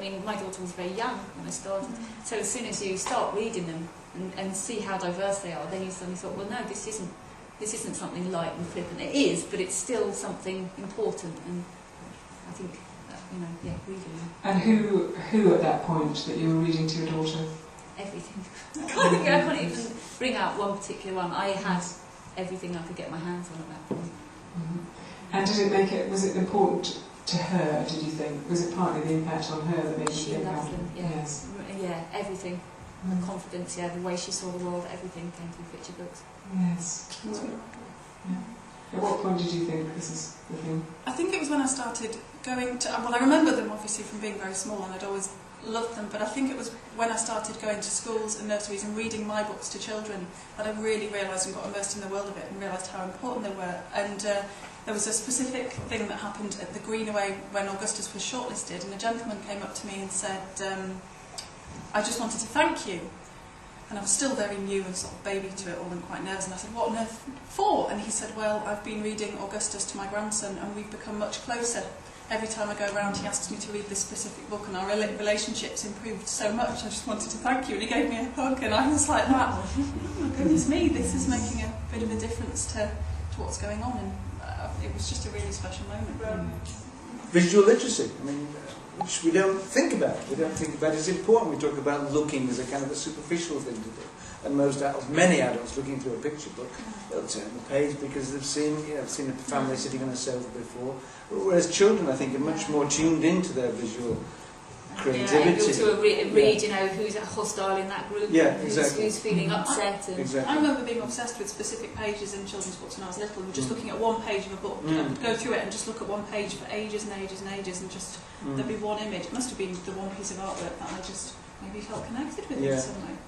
mean, my daughter was very young when I started, so as soon as you start reading them and see how diverse they are, then you suddenly thought, well, no, this isn't something light and flippant. It is, but it's still something important, and I think that, reading them. And who at that point that you were reading to your daughter? Everything. I can't even bring out one particular one. I had everything I could get my hands on at that point. And was it important to her, did you think? Was it partly the impact on her that made you think loved them, Yes. Yeah, everything. The confidence, the way she saw the world, everything came through picture books. Yes. At what point did you think this is the thing? I think it was when I started going to... Well, I remember them obviously from being very small, and I'd always loved them, but I think it was when I started going to schools and nurseries and reading my books to children that I really realised and got immersed in the world of it and realised how important they were. And there was a specific thing that happened at the Greenaway when Augustus was shortlisted, and a gentleman came up to me and said, I just wanted to thank you. And I was still very new and sort of baby to it all and quite nervous, and I said, what on earth for? And he said, well, I've been reading Augustus to my grandson and we've become much closer. Every time I go around he asks me to read this specific book, and our relationship's improved so much. I just wanted to thank you. And he gave me a hug, and I was like that. Oh my goodness me, this is making a bit of a difference to what's going on. And it was just a really special moment. Visual literacy, I mean, which we don't think about. We don't think about it as important. We talk about looking as a kind of a superficial thing to do. And most adults, many adults, looking through a picture book, they'll turn the page because they've seen a family sitting on a sofa before. Whereas children, I think, are much more tuned into their visual creativity. To read, who's hostile in that group, who's feeling upset. And I remember being obsessed with specific pages in children's books when I was little, and just looking at one page of a book. I would go through it and just look at one page for ages and ages and ages, and just there'd be one image. It must have been the one piece of artwork that I just maybe felt connected with in some way.